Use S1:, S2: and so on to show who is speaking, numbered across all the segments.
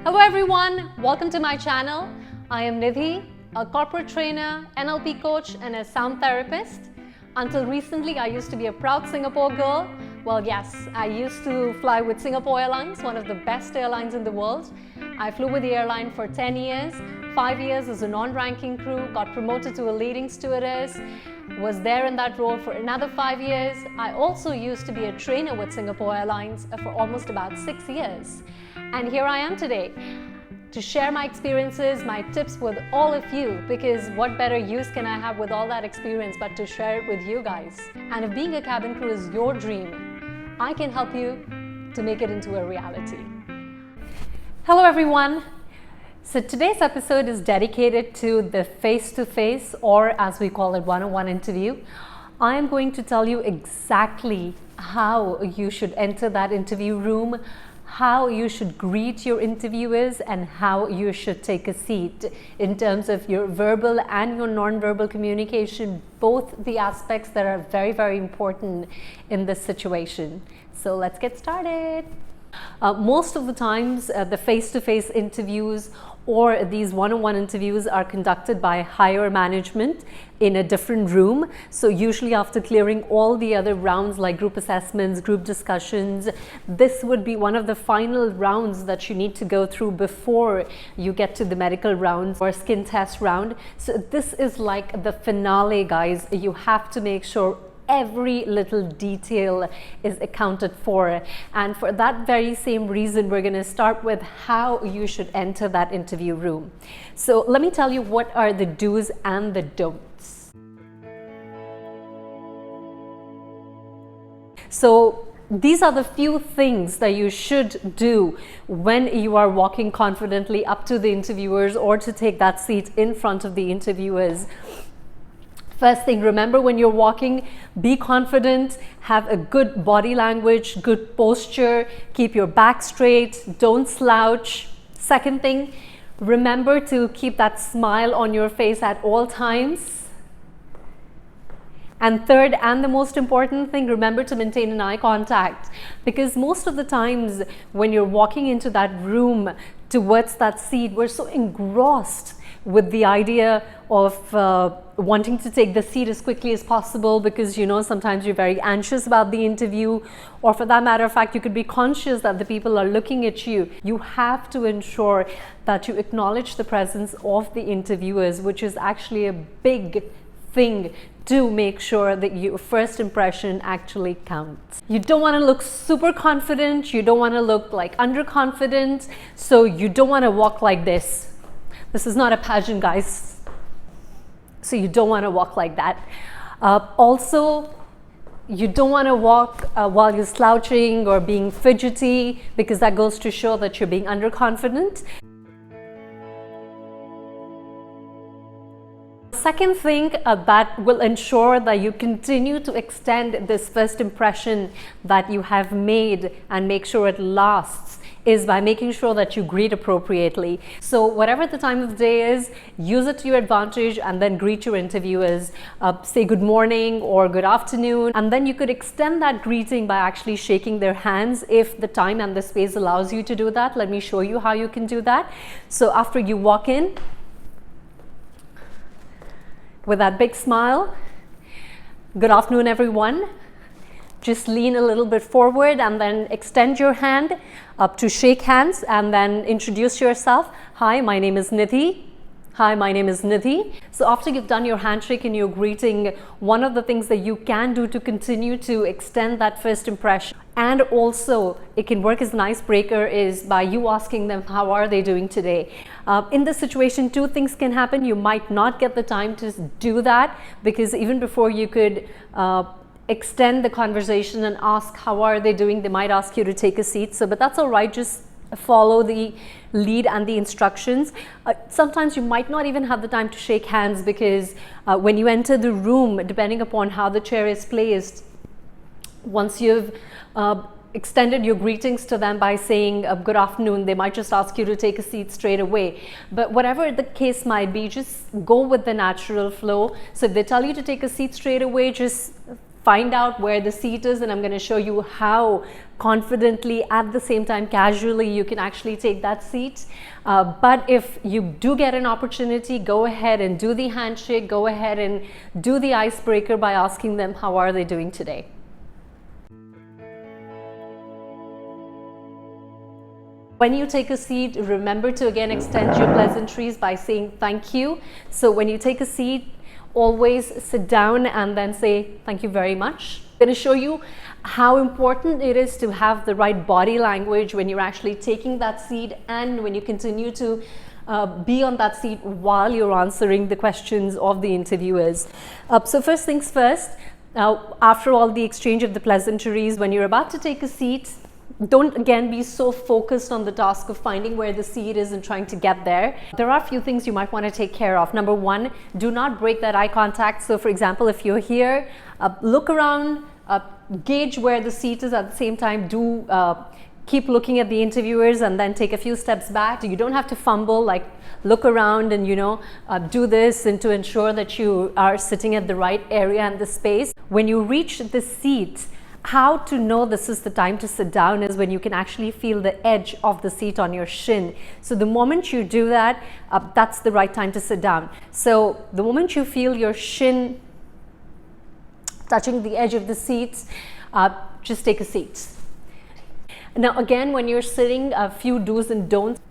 S1: Hello everyone, welcome to my channel. I am Nidhi, a corporate trainer, NLP coach and a sound therapist. Until recently, I used to be a proud Singapore girl. Well, yes, I used to fly with Singapore Airlines, one of the best airlines in the world. I flew with the airline for 10 years, 5 years as a non-ranking crew, got promoted to a leading stewardess, was there in that role for another 5 years. I also used to be a trainer with Singapore Airlines for almost about 6 years. And here I am today to share my experiences, my tips with all of you, because what better use can I have with all that experience but to share it with you guys. And if being a cabin crew is your dream, I can help you to make it into a reality. Hello everyone. So today's episode is dedicated to the face-to-face, or as we call it, one-on-one interview. I am going to tell you exactly how you should enter that interview room, how you should greet your interviewers, and how you should take a seat in terms of your verbal and your non-verbal communication, both the aspects that are very, very important in this situation. So let's get started. Most of the times, the face-to-face interviews or these one-on-one interviews are conducted by higher management in a different room. So usually after clearing all the other rounds like group assessments, group discussions, this would be one of the final rounds that you need to go through before you get to the medical round or skin test round. So this is like the finale, guys. You have to make sure every little detail is accounted for, and for that very same reason we're going to start with how you should enter that interview room. So let me tell you what are the do's and the don'ts. So these are the few things that you should do when you are walking confidently up to the interviewers or to take that seat in front of the interviewers. First thing, remember when you're walking, be confident, have a good body language, good posture, keep your back straight, don't slouch. Second thing, remember to keep that smile on your face at all times. And third, and the most important thing, remember to maintain an eye contact, because most of the times when you're walking into that room towards that seat, we're so engrossed with the idea of wanting to take the seat as quickly as possible, because you know sometimes you're very anxious about the interview, or for that matter of fact you could be conscious that the people are looking at you. You have to ensure that you acknowledge the presence of the interviewers, which is actually a big thing to make sure that your first impression actually counts. You don't want to look super confident, you don't want to look like underconfident, so you don't want to walk like this. This is not a pageant, guys, so you don't want to walk like that. Also, you don't want to walk while you're slouching or being fidgety, because that goes to show that you're being underconfident. Second thing that will ensure that you continue to extend this first impression that you have made and make sure it lasts is by making sure that you greet appropriately. So whatever the time of day is, use it to your advantage and then greet your interviewers. Say good morning or good afternoon, and then you could extend that greeting by actually shaking their hands if the time and the space allows you to do that. Let me show you how you can do that. So after you walk in with that big smile, good afternoon everyone. Just lean a little bit forward and then extend your hand up to shake hands, and then introduce yourself. Hi, my name is Nidhi. Hi, my name is Nidhi. So after you've done your handshake and your greeting, one of the things that you can do to continue to extend that first impression, and also it can work as an icebreaker, is by you asking them how are they doing today. In this situation, two things can happen. You might not get the time to do that, because even before you could extend the conversation and ask how are they doing, they might ask you to take a seat. So, but that's all right, just follow the lead and the instructions. Sometimes you might not even have the time to shake hands, because when you enter the room, depending upon how the chair is placed, once you've extended your greetings to them by saying good afternoon, they might just ask you to take a seat straight away. But whatever the case might be, just go with the natural flow. So if they tell you to take a seat straight away, just find out where the seat is, and I'm going to show you how confidently, at the same time casually, you can actually take that seat. But if you do get an opportunity, go ahead and do the handshake, go ahead and do the icebreaker by asking them how are they doing today. When you take a seat, remember to again extend your pleasantries by saying thank you. So when you take a seat, always sit down and then say thank you very much. I'm going to show you how important it is to have the right body language when you're actually taking that seat and when you continue to be on that seat while you're answering the questions of the interviewers. So first things first, after all the exchange of the pleasantries, when you're about to take a seat, don't again be so focused on the task of finding where the seat is and trying to get there. There are a few things you might want to take care of. Number one, do not break that eye contact. So for example, if you're here, look around, gauge where the seat is. At the same time, do keep looking at the interviewers and then take a few steps back. You don't have to fumble, like look around and do this, and to ensure that you are sitting at the right area and the space. When you reach the seat, how to know this is the time to sit down is when you can actually feel the edge of the seat on your shin. So the moment you do that, that's the right time to sit down. So the moment you feel your shin touching the edge of the seat, just take a seat. Now again, when you're sitting, a few do's and don'ts.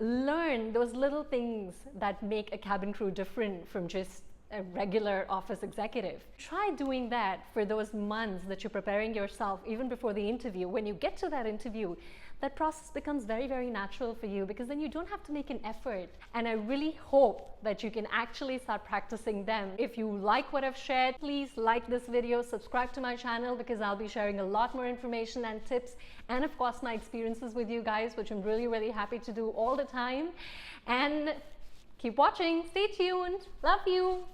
S1: Learn those little things that make a cabin crew different from just a regular office executive. Try doing that for those months that you're preparing yourself, even before the interview. When you get to that interview, that process becomes very, very natural for you, because then you don't have to make an effort. And I really hope that you can actually start practicing them. If you like what I've shared, please like this video, subscribe to my channel, because I'll be sharing a lot more information and tips, and of course my experiences with you guys, which I'm really, really happy to do all the time. And keep watching, stay tuned, love you.